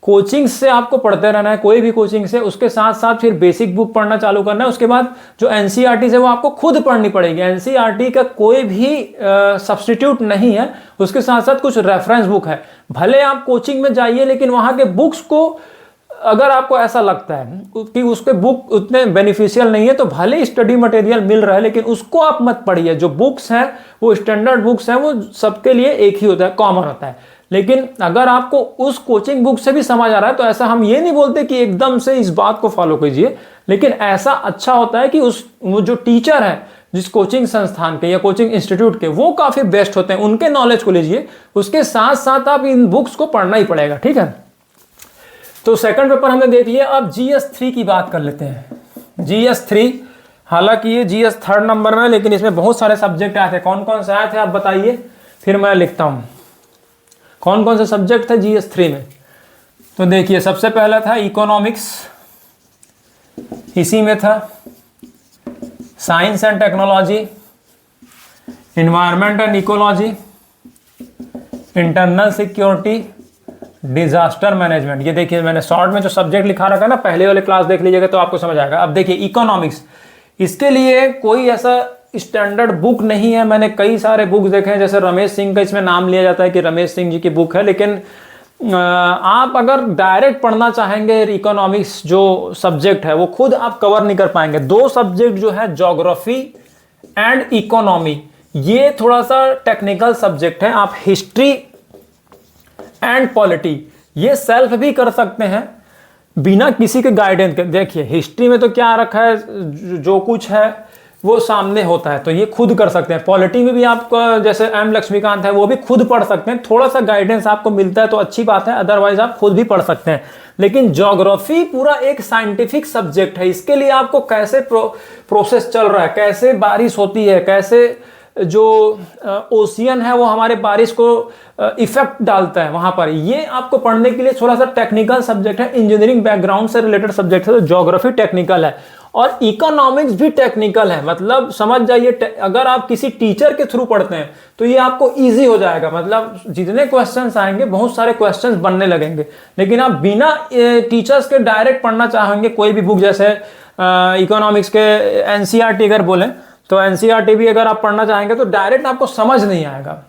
कोचिंग से आपको पढ़ते रहना है, कोई भी कोचिंग से, उसके साथ साथ फिर बेसिक बुक पढ़ना चालू करना है। उसके बाद जो एनसीईआरटी है वो आपको खुद पढ़नी पड़ेगी। एनसीईआरटी का कोई भी सब्स्टिट्यूट नहीं है। उसके साथ साथ कुछ रेफरेंस बुक है। भले आप कोचिंग में जाइए, लेकिन वहाँ के बुक्स को अगर आपको ऐसा लगता है कि उसके बुक उतने बेनिफिशियल नहीं है, तो भले स्टडी मटेरियल मिल रहा है, लेकिन उसको आप मत पढ़िए। जो बुक्स हैं वो स्टैंडर्ड बुक्स हैं, वो सबके लिए एक ही होता है, कॉमन होता है। लेकिन अगर आपको उस कोचिंग बुक से भी समझ आ रहा है, तो ऐसा हम ये नहीं बोलते कि एकदम से इस बात को फॉलो कीजिए, लेकिन ऐसा अच्छा होता है कि वो जो टीचर है जिस कोचिंग संस्थान के या कोचिंग इंस्टीट्यूट के, वो काफी बेस्ट होते हैं, उनके नॉलेज को लीजिए। उसके साथ साथ आप इन बुक्स को पढ़ना ही पड़ेगा, ठीक है। तो सेकंड पेपर हमने देख लिया। अब GS3 की बात कर लेते हैं। GS3, हालांकि ये GS थर्ड नंबर में, लेकिन इसमें बहुत सारे सब्जेक्ट आए थे। कौन कौन से आए थे आप बताइए, फिर मैं लिखता हूं कौन कौन से सब्जेक्ट थे GS3 में। तो देखिए, सबसे पहला था इकोनॉमिक्स, इसी में था science and technology, environment and ecology, internal security, disaster management. ये देखिए, मैंने शॉर्ट में जो सब्जेक्ट लिखा रखा है ना, पहले वाले क्लास देख लीजिएगा तो आपको समझ आएगा। अब देखिए इकोनॉमिक्स, इसके लिए कोई ऐसा स्टैंडर्ड बुक नहीं है। मैंने कई सारे बुक देखे हैं, जैसे रमेश सिंह का इसमें नाम लिया जाता है कि रमेश सिंह जी की बुक है, लेकिन आप अगर डायरेक्ट पढ़ना चाहेंगे इकोनॉमिक्स जो सब्जेक्ट है, वो खुद आप कवर नहीं कर पाएंगे। दो सब्जेक्ट जो है, ज्योग्राफी एंड इकोनॉमी, ये थोड़ा सा टेक्निकल सब्जेक्ट है। आप हिस्ट्री एंड पॉलिटी ये सेल्फ भी कर सकते हैं बिना किसी के गाइडेंस के। देखिए हिस्ट्री में तो क्या रखा है, जो कुछ है वो सामने होता है, तो ये खुद कर सकते हैं। पॉलिटी में भी आपको, जैसे एम लक्ष्मीकांत है, वो भी खुद पढ़ सकते हैं। थोड़ा सा गाइडेंस आपको मिलता है तो अच्छी बात है, अदरवाइज आप खुद भी पढ़ सकते हैं। लेकिन ज्योग्राफी पूरा एक साइंटिफिक सब्जेक्ट है। इसके लिए आपको कैसे प्रोसेस चल रहा है, कैसे बारिश होती है, कैसे जो ओशियन है वो हमारे बारिश को इफेक्ट डालता है वहां पर, ये आपको पढ़ने के लिए थोड़ा सा टेक्निकल सब्जेक्ट है। इंजीनियरिंग बैकग्राउंड से रिलेटेड सब्जेक्ट है, तो ज्योग्राफी टेक्निकल है और इकोनॉमिक्स भी टेक्निकल है। मतलब समझ जाइए, अगर आप किसी टीचर के थ्रू पढ़ते हैं तो ये आपको इजी हो जाएगा। मतलब जितने क्वेश्चंस आएंगे, बहुत सारे क्वेश्चंस बनने लगेंगे। लेकिन आप बिना टीचर्स के डायरेक्ट पढ़ना चाहेंगे कोई भी बुक, जैसे इकोनॉमिक्स के एनसीईआरटी अगर बोलें, तो एनसीईआरटी भी अगर आप पढ़ना चाहेंगे तो डायरेक्ट आपको समझ नहीं आएगा।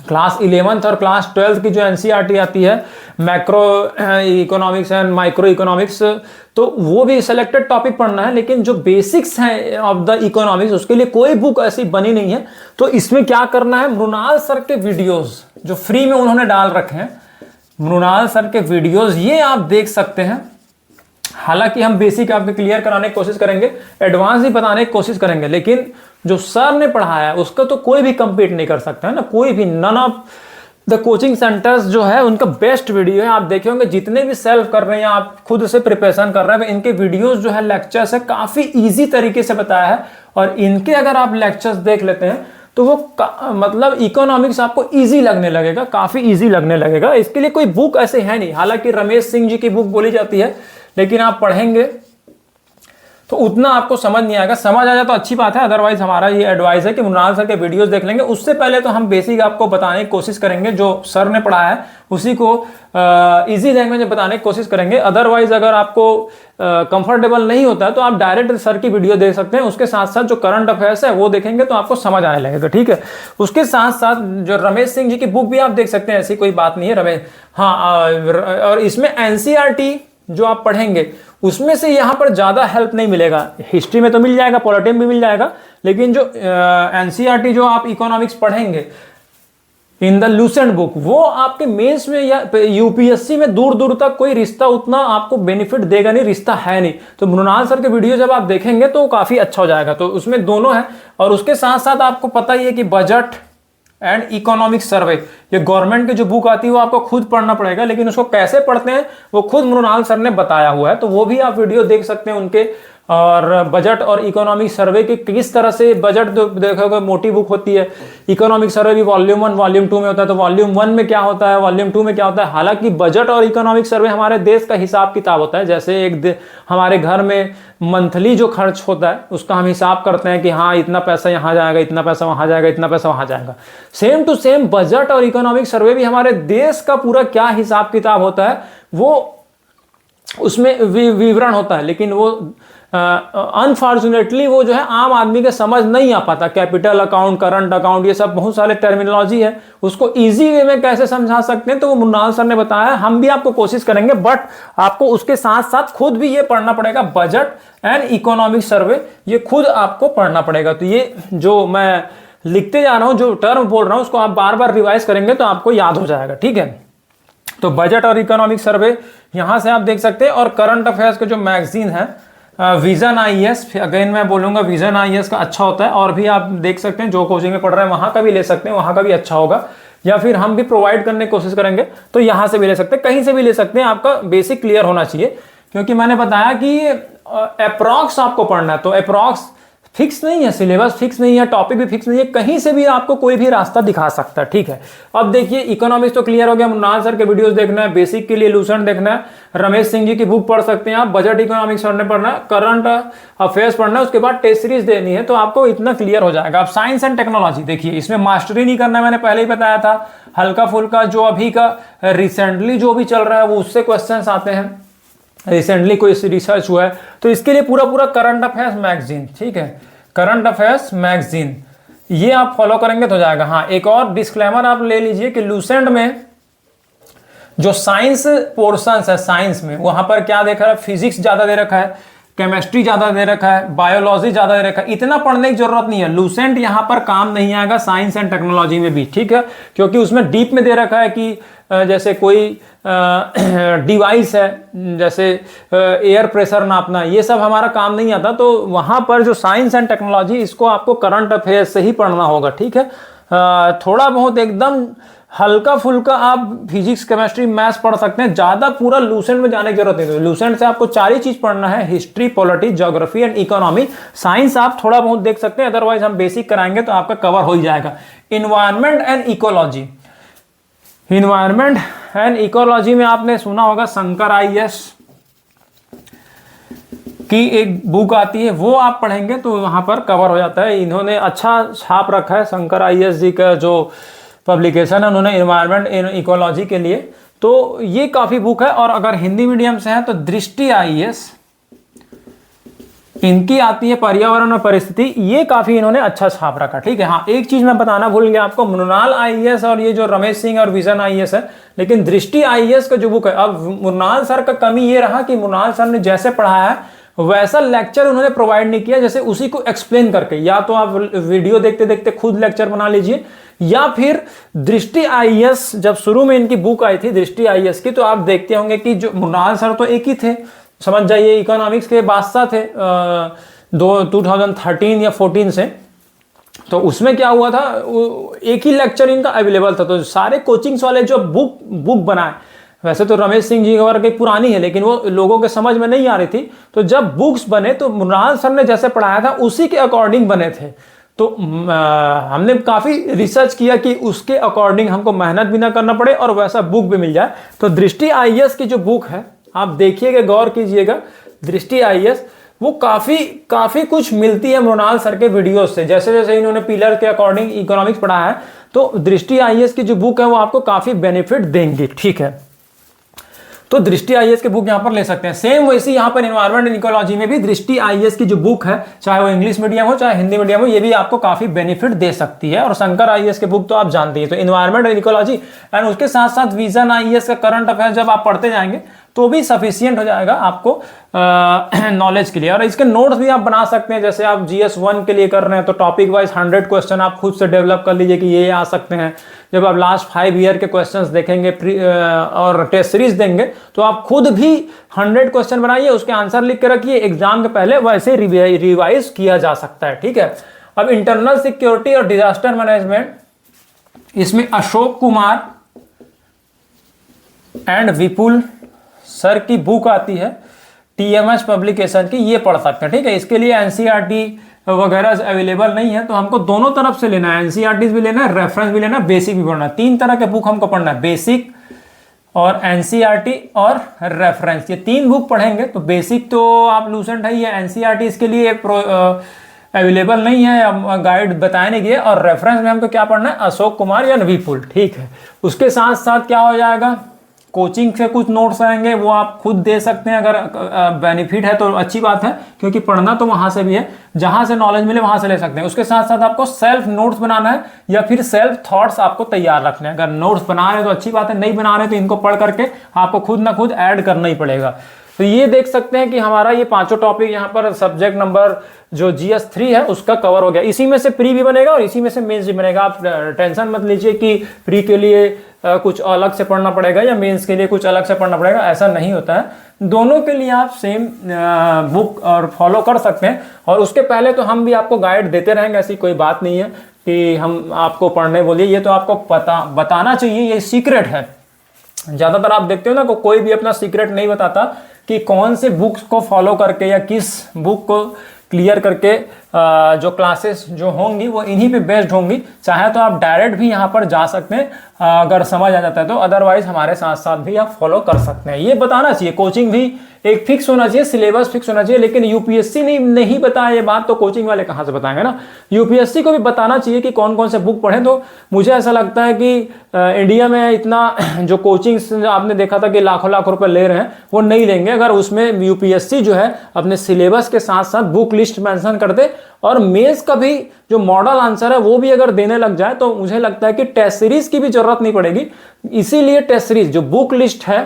क्लास 11th और क्लास 12th की जो एनसीईआरटी आती है, macro economics and micro economics, तो वो भी सिलेक्टेड टॉपिक पढ़ना है। लेकिन जो बेसिक्स हैं ऑफ द इकोनॉमिक्स, उसके लिए कोई बुक ऐसी बनी नहीं है। तो इसमें क्या करना है, मृणाल सर के वीडियोस जो फ्री में उन्होंने डाल रखे हैं, मृणाल सर के वीडियोस, ये आप देख सकते हैं। हालांकि हम बेसिक आपके क्लियर कराने की कोशिश करेंगे, एडवांस भी बताने की कोशिश करेंगे, लेकिन जो सर ने पढ़ाया है उसका तो कोई भी कंपीट नहीं कर सकता है ना, कोई भी। None of the coaching centres जो है उनका बेस्ट वीडियो है। आप देखे होंगे जितने भी सेल्फ कर रहे हैं, आप खुद से प्रिपरेशन कर रहे हैं, इनके वीडियोस जो है, लेक्चर्स है, काफी इजी तरीके से बताया है। और इनके अगर आप लेक्चर्स देख लेते हैं तो वो मतलब इकोनॉमिक्स आपको इजी लगने लगेगा, काफी इजी लगने लगेगा। इसके लिए कोई बुक ऐसे है नहीं। हालांकि रमेश सिंह जी की बुक बोली जाती है, लेकिन आप पढ़ेंगे तो उतना आपको समझ नहीं आएगा। समझ आ जाए तो अच्छी बात है, अदरवाइज हमारा ये एडवाइस है कि मृणाल सर के वीडियोस देख लेंगे। उससे पहले तो हम बेसिक आपको बताने की कोशिश करेंगे, जो सर ने पढ़ाया है उसी को इजी लैंग्वेज में बताने की कोशिश करेंगे। अदरवाइज अगर आपको कंफर्टेबल नहीं होता है तो आप डायरेक्ट सर की वीडियो देख सकते हैं। उसके साथ साथ जो करंट अफेयर्स है वो देखेंगे तो आपको समझ आने लगेगा, ठीक है। उसके साथ साथ जो रमेश सिंह जी की बुक भी आप देख सकते हैं, ऐसी कोई बात नहीं है रमेश। हाँ, और इसमें एनसीईआरटी जो आप पढ़ेंगे उसमें से यहाँ पर ज़्यादा हेल्प नहीं मिलेगा। हिस्ट्री में तो मिल जाएगा, पॉलिटी में भी मिल जाएगा, लेकिन जो एनसीईआरटी जो आप इकोनॉमिक्स पढ़ेंगे इन द लूसेंट बुक, वो आपके मेंस में या यूपीएससी में दूर दूर तक कोई रिश्ता उतना आपको बेनिफिट देगा नहीं, रिश्ता है नहीं। तो मृणाल सर के वीडियो जब आप देखेंगे तो काफ़ी अच्छा हो जाएगा। तो उसमें दोनों है। और उसके साथ साथ आपको पता ही है कि बजट एंड इकोनॉमिक सर्वे, ये गवर्नमेंट की जो बुक आती है वो आपको खुद पढ़ना पड़ेगा, लेकिन उसको कैसे पढ़ते हैं वो खुद मृणाल सर ने बताया हुआ है। तो वो भी आप वीडियो देख सकते हैं उनके, और बजट और इकोनॉमिक सर्वे के किस तरह से बजट देखोगे मोटी बुक होती है, इकोनॉमिक सर्वे भी वॉल्यूम 1 वॉल्यूम 2 में होता है, तो वॉल्यूम 1 में क्या होता है, वॉल्यूम 2 में क्या होता है। हालांकि बजट और इकोनॉमिक सर्वे हमारे देश का हिसाब किताब होता है, जैसे हमारे घर में मंथली जो खर्च होता है उसका हम हिसाब करते हैं कि हाँ इतना पैसा यहाँ जाएगा, इतना पैसा वहाँ जाएगा, इतना पैसा वहाँ जाएगा। सेम टू सेम बजट और इकोनॉमिक सर्वे भी हमारे देश का पूरा क्या हिसाब किताब होता है वो उसमें विवरण होता है, लेकिन वो अनफॉर्चुनेटली वो जो है आम आदमी के समझ नहीं आ पाता। कैपिटल अकाउंट, करंट अकाउंट, ये सब बहुत सारे टर्मिनोलॉजी है, उसको इजी वे में कैसे समझा सकते हैं तो वो मुन्नाल सर ने बताया। हम भी आपको कोशिश करेंगे, बट आपको उसके साथ साथ खुद भी ये पढ़ना पड़ेगा, बजट एंड इकोनॉमिक सर्वे ये खुद आपको पढ़ना पड़ेगा। तो ये जो मैं लिखते जा रहा हूं, जो टर्म बोल रहा हूं, उसको आप बार बार रिवाइज करेंगे तो आपको याद हो जाएगा, ठीक है। तो बजट और इकोनॉमिक सर्वे यहां से आप देख सकते हैं। और करंट अफेयर्स का जो मैगजीन है विजन आईएएस, अगेन मैं बोलूंगा विजन आईएएस का अच्छा होता है, और भी आप देख सकते हैं जो कोचिंग में पढ़ रहे हैं वहां का भी ले सकते हैं, वहां का भी अच्छा होगा, या फिर हम भी प्रोवाइड करने की कोशिश करेंगे तो यहां से भी ले सकते हैं, कहीं से भी ले सकते हैं। आपका बेसिक क्लियर होना चाहिए, क्योंकि मैंने बताया कि अप्रॉक्स आपको पढ़ना है, तो अप्रॉक्स फिक्स नहीं है, सिलेबस फिक्स नहीं है, टॉपिक भी फिक्स नहीं है, कहीं से भी आपको कोई भी रास्ता दिखा सकता है, ठीक है। अब देखिए इकोनॉमिक्स तो क्लियर हो गया, मुन्नाल सर के वीडियोस देखना है, बेसिक के लिए लूसेंट देखना है, रमेश सिंह जी की बुक पढ़ सकते हैं आप, बजट इकोनॉमिक्स पढ़ना है, करंट अफेयर्स पढ़ना है, उसके बाद टेस्ट सीरीज देनी है, तो आपको इतना क्लियर हो जाएगा। अब साइंस एंड टेक्नोलॉजी देखिए, इसमें मास्टरी नहीं करना है, मैंने पहले ही बताया था, हल्का फुल्का जो अभी का रिसेंटली जो भी चल रहा है वो उससे क्वेश्चन आते हैं, रिसेंटली कोई रिसर्च हुआ है, तो इसके लिए पूरा करंट अफेयर्स मैगजीन, ठीक है, करंट अफेयर्स मैगजीन ये आप फॉलो करेंगे तो हो जाएगा। हाँ, एक और डिस्क्लेमर आप ले लीजिए कि लूसेंट में जो साइंस पोर्शन है, साइंस में वहां पर क्या देखा है, फिजिक्स ज्यादा दे रखा है, केमिस्ट्री ज्यादा दे रखा है, बायोलॉजी ज्यादा दे रखा है, इतना पढ़ने की जरूरत नहीं है। लूसेंट यहां पर काम नहीं आएगा साइंस एंड टेक्नोलॉजी में भी, ठीक है, क्योंकि उसमें डीप में दे रखा है कि जैसे कोई डिवाइस है, जैसे एयर प्रेशर नापना, ये सब हमारा काम नहीं आता, तो वहां पर जो साइंस एंड टेक्नोलॉजी इसको आपको करंट अफेयर्स से ही पढ़ना होगा, ठीक है। थोड़ा बहुत एकदम हल्का फुल्का आप फिजिक्स केमिस्ट्री मैथ्स पढ़ सकते हैं, ज्यादा पूरा लूसेंट में जाने की जरूरत नहीं है। लूसेंट से आपको 4 ही चीज पढ़ना है, history, politics, geography and economy. Science आप थोड़ा बहुत देख सकते हैं, अदरवाइज हम बेसिक कराएंगे तो आपका कवर हो ही जाएगा। Environment and ecology, environment and ecology में आपने सुना होगा शंकर आईएएस की एक बुक आती है, वो आप पढ़ेंगे तो वहां पर कवर हो जाता है। इन्होंने अच्छा छाप रखा है, शंकर आईएएस जी का जो पब्लिकेशन है उन्होंने इन्वायरमेंट एंड इकोलॉजी के लिए, तो ये काफी बुक है। और अगर हिंदी मीडियम से है तो दृष्टि आईएएस, इनकी आती है पर्यावरण और परिस्थिति, ये काफी इन्होंने अच्छा छाप रखा, ठीक है। हाँ, एक चीज मैं बताना भूल गया आपको, मुन्नाल आईएएस और ये जो रमेश सिंह और विजन आईएएस है, लेकिन दृष्टि आईएएस का जो बुक है, अब मुन्नाल सर का कमी ये रहा कि मुन्नाल सर ने जैसे पढ़ाया है वैसा लेक्चर उन्होंने प्रोवाइड नहीं किया, जैसे उसी को एक्सप्लेन करके, या तो आप वीडियो देखते देखते खुद लेक्चर बना लीजिए, या फिर दृष्टि आईएएस, जब शुरू में इनकी बुक आई थी दृष्टि आईएएस की, तो आप देखते होंगे कि जो मुन्नाल सर तो एक ही थे, समझ जाइए इकोनॉमिक्स के बादशाह थे 2013 या 14 से, तो उसमें क्या हुआ था, एक ही लेक्चर इनका अवेलेबल था, तो सारे कोचिंग्स वाले जो बुक बनाए, वैसे तो रमेश सिंह जी और की पुरानी है, लेकिन वो लोगों के समझ में नहीं आ रही थी, तो जब बुक्स बने तो मुन्नाल सर ने जैसे पढ़ाया था उसी के अकॉर्डिंग बने थे। तो हमने काफी रिसर्च किया कि उसके अकॉर्डिंग हमको मेहनत भी ना करना पड़े और वैसा बुक भी मिल जाए। तो दृष्टि आईएएस की जो बुक है आप देखिएगा, गौर कीजिएगा, दृष्टि आईएएस वो काफी कुछ मिलती है मुन्नाल सर के वीडियोस से, जैसे जैसे इन्होंने पिलर के अकॉर्डिंग इकोनॉमिक्स पढ़ा है, तो दृष्टि आईएएस की जो बुक है वो आपको काफी बेनिफिट देंगी, ठीक है। तो दृष्टि आईएएस की बुक यहां पर ले सकते हैं। सेम वैसी यहां पर एनवायरमेंट एंड इकोलॉजी में भी दृष्टि आईएएस की जो बुक है, चाहे वो इंग्लिश मीडियम हो चाहे हिंदी मीडियम हो, ये भी आपको काफी बेनिफिट दे सकती है। और शंकर आईएएस की बुक तो आप जानते हैं, तो एनवायरमेंट एंड इकोलॉजी एंड उसके साथ साथ विजन आईएएस का करंट अफेयर जब आप पढ़ते जाएंगे तो भी सफिशियंट हो जाएगा आपको नॉलेज के लिए। और इसके नोट्स भी आप बना सकते हैं, जैसे आप जीएस 1 के लिए कर रहे हैं तो टॉपिक वाइज 100 क्वेश्चन आप खुद से डेवलप कर लीजिए कि ये आ सकते हैं। जब आप लास्ट 5 ईयर के क्वेश्चंस देखेंगे और टेस्ट सीरीज देंगे तो आप खुद भी 100 क्वेश्चन बनाइए, उसके आंसर लिख के रखिए, एग्जाम के पहले वैसे रिवाइज किया जा सकता है, ठीक है। अब इंटरनल सिक्योरिटी और डिजास्टर मैनेजमेंट, इसमें Ashok Kumar and Vipul sir की बुक आती है, TMS पब्लिकेशन की, ये पढ़ सकते हैं, ठीक है। इसके लिए NCERT वगैरह अवेलेबल नहीं है, तो हमको दोनों तरफ से लेना है, NCERT भी लेना है, रेफरेंस भी लेना है, बेसिक भी पढ़ना है। 3 तरह के बुक हमको पढ़ना है, बेसिक और NCERT और रेफरेंस, ये 3 बुक पढ़ेंगे। तो बेसिक तो आप लूसेंट है, ये NCERT इसके लिए अवेलेबल नहीं है, गाइड बताए नहीं गए। और रेफरेंस में हमको क्या पढ़ना है, अशोक कुमार या विपुल, ठीक है। उसके साथ साथ क्या हो जाएगा, कोचिंग से कुछ नोट्स आएंगे, वो आप खुद दे सकते हैं, अगर बेनिफिट है तो अच्छी बात है, क्योंकि पढ़ना तो वहां से भी है, जहां से नॉलेज मिले वहां से ले सकते हैं। उसके साथ साथ आपको सेल्फ नोट्स बनाना है या फिर सेल्फ थॉट्स आपको तैयार रखने हैं। अगर नोट्स बना रहे तो अच्छी बात है, नहीं बना रहे तो इनको पढ़ करके आपको खुद ना खुद ऐड करना ही पड़ेगा। तो ये देख सकते हैं कि हमारा ये 5 टॉपिक यहाँ पर सब्जेक्ट नंबर जो GS 3 है उसका कवर हो गया। इसी में से प्री भी बनेगा और इसी में से मेंस भी बनेगा। आप टेंशन मत लीजिए कि प्री के लिए कुछ अलग से पढ़ना पड़ेगा या मेंस के लिए कुछ अलग से पढ़ना पड़ेगा, ऐसा नहीं होता है। दोनों के लिए आप सेम बुक और फॉलो कर सकते हैं। और उसके पहले तो हम भी आपको गाइड देते रहेंगे, ऐसी कोई बात नहीं है कि हम आपको पढ़ने बोलिए, ये तो आपको बताना चाहिए, ये सीक्रेट है। ज़्यादातर आप देखते हो ना, कोई भी अपना सीक्रेट नहीं बताता कि कौन से बुक्स को फॉलो करके या किस बुक को क्लियर करके जो क्लासेस जो होंगी वो इन्हीं पे बेस्ड होंगी। चाहे तो आप डायरेक्ट भी यहाँ पर जा सकते हैं अगर समझ आ जाता है तो, अदरवाइज हमारे साथ साथ भी आप फॉलो कर सकते हैं। ये बताना चाहिए, कोचिंग भी एक फिक्स होना चाहिए, सिलेबस फिक्स होना चाहिए। लेकिन यूपीएससी ने नहीं बताया ये बात, तो कोचिंग वाले कहाँ से बताएंगे ना। यूपीएससी को भी बताना चाहिए कि कौन कौन से बुक पढ़ें। तो मुझे ऐसा लगता है कि इंडिया में इतना जो कोचिंग आपने देखा था कि लाखों लाख रुपए ले रहे हैं, वो नहीं लेंगे अगर उसमें यूपीएससी जो है अपने सिलेबस के साथ साथ बुक लिस्ट मेंशन कर दे और मेंस का भी जो मॉडल आंसर है वो भी अगर देने लग जाए, तो मुझे लगता है कि टेस्ट सीरीज की भी जरूरत नहीं पड़ेगी। इसीलिए टेस्ट सीरीज जो बुक लिस्ट है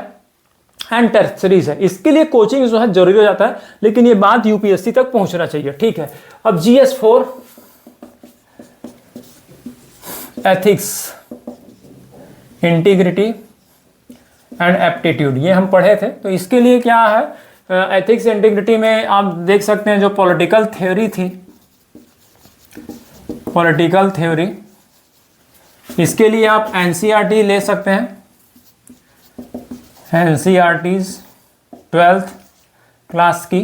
एंड टेस्ट सीरीज है, इसके लिए कोचिंग जो है जरूरी हो जाता है। लेकिन ये बात यूपीएससी तक पहुंचना चाहिए, ठीक है। अब GS 4 ethics, integrity and aptitude, ये हम पढ़े थे। तो इसके लिए क्या है, एथिक्स इंटीग्रिटी में आप देख सकते हैं जो पॉलिटिकल थ्योरी थी, पॉलिटिकल थ्योरी, इसके लिए आप NCERT ले सकते हैं। NCERTs 12th क्लास की,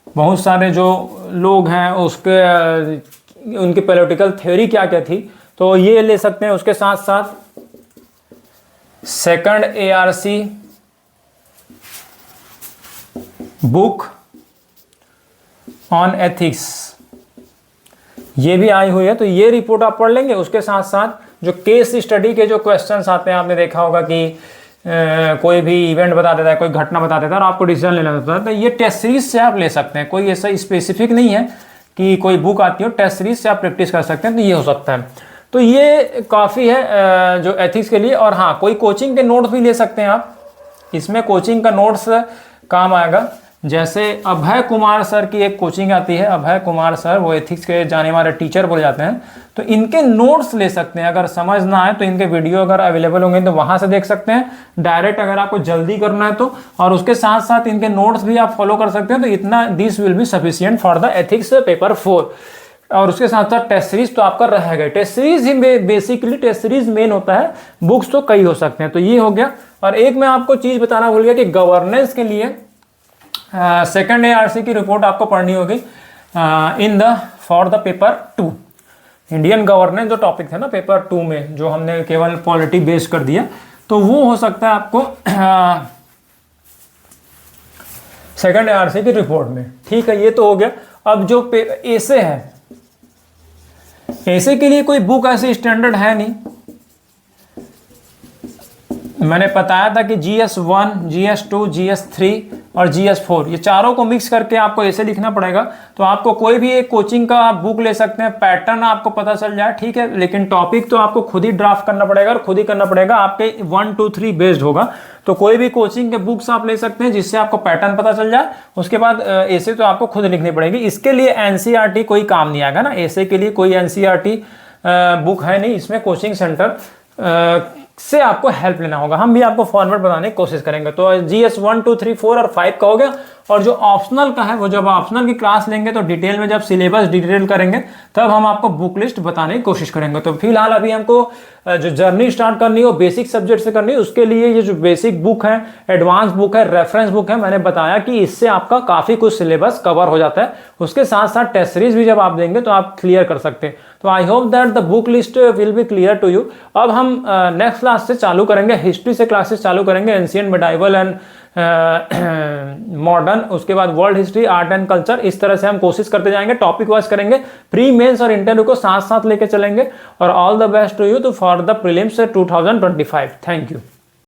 बहुत सारे जो लोग हैं उसके उनकी पॉलिटिकल थ्योरी क्या क्या थी, तो ये ले सकते हैं। उसके साथ साथ 2nd ARC book on ethics, ये भी आई हुई है, तो ये रिपोर्ट आप पढ़ लेंगे। उसके साथ साथ जो केस स्टडी के जो क्वेश्चंस आते हैं, आपने देखा होगा कि कोई भी इवेंट बता देता है, कोई घटना बता देता है और आपको डिसीजन लेना होता है, तो ये टेस्ट सीरीज से आप ले सकते हैं। कोई ऐसा स्पेसिफिक नहीं है कि कोई बुक आती हो, टेस्ट सीरीज से आप प्रैक्टिस कर सकते हैं, तो ये हो सकता है। तो ये काफ़ी है जो एथिक्स के लिए। और हाँ, कोई कोचिंग के नोट्स भी ले सकते हैं आप, इसमें कोचिंग का नोट्स काम आएगा। जैसे अभय कुमार सर की एक कोचिंग आती है, अभय कुमार सर, वो एथिक्स के जाने मारे टीचर बोले जाते हैं, तो इनके नोट्स ले सकते हैं। अगर समझ ना आए तो इनके वीडियो अगर अवेलेबल होंगे तो वहां से देख सकते हैं डायरेक्ट, अगर आपको जल्दी करना है तो। और उसके साथ साथ इनके नोट्स भी आप फॉलो कर सकते हैं। तो इतना this will B sufficient for the ethics paper 4। और उसके साथ साथ टेस्ट सीरीज तो आपका रहेगा। टेस्ट सीरीज ही बेसिकली टेस्ट सीरीज मेन होता है, बुक्स तो कई हो सकते हैं। तो ये हो गया। और एक मैं आपको चीज बताना भूल गया कि गवर्नेंस के लिए 2nd ARC की रिपोर्ट आपको पढ़नी होगी in the for the paper 2। Indian governance जो टॉपिक था ना पेपर 2 में, जो हमने केवल पॉलिटी बेस्ड कर दिया, तो वो हो सकता है आपको 2nd ARC की रिपोर्ट में, ठीक है। ये तो हो गया। अब जो एसे है, एसे के लिए कोई बुक ऐसी स्टैंडर्ड है नहीं। मैंने बताया था कि GS 1, GS 2, GS 3 और GS 4, ये चारों को मिक्स करके आपको ऐसे लिखना पड़ेगा। तो आपको कोई भी एक कोचिंग का बुक ले सकते हैं, पैटर्न आपको पता चल जाए, ठीक है। लेकिन टॉपिक तो आपको खुद ही ड्राफ्ट करना पड़ेगा और खुद ही करना पड़ेगा, आपके 1, 2, 3 बेस्ड होगा। तो कोई भी कोचिंग के बुक्स आप ले सकते हैं जिससे आपको पैटर्न पता चल जाए। उसके बाद ऐसे तो आपको खुद लिखनी पड़ेगी। इसके लिए NCERT कोई काम नहीं आएगा ना, ऐसे के लिए कोई NCERT बुक है नहीं। इसमें कोचिंग सेंटर से आपको हेल्प लेना होगा। हम भी आपको फॉर्मेट बताने की कोशिश करेंगे। तो GS 1, 2, 3, 4 और 5 का हो गया। और जो ऑप्शनल का है वो जब ऑप्शनल की क्लास लेंगे तो डिटेल में जब सिलेबस डिटेल करेंगे तब हम आपको बुक लिस्ट बताने की कोशिश करेंगे। तो फिलहाल अभी हमको जो जर्नी स्टार्ट करनी हो बेसिक सब्जेक्ट से करनी है, उसके लिए ये जो बेसिक बुक है, एडवांस बुक है, रेफरेंस बुक है, मैंने बताया कि इससे आपका काफ़ी कुछ सिलेबस कवर हो जाता है। उसके साथ साथ टेस्ट सीरीज भी जब आप देंगे तो आप क्लियर कर सकते हैं। तो I hope that the book list will be clear to you. अब हम नेक्स्ट क्लास से चालू करेंगे, हिस्ट्री से क्लासेस चालू करेंगे, एंशिएंट, मेडाइवल एंड मॉडर्न, उसके बाद world history, art and culture. इस तरह से हम कोशिश करते जाएंगे, टॉपिक वाइज करेंगे, प्री मेंस और इंटरव्यू को साथ साथ लेके चलेंगे। और all the best to you तो for the prelims 2025। Thank you.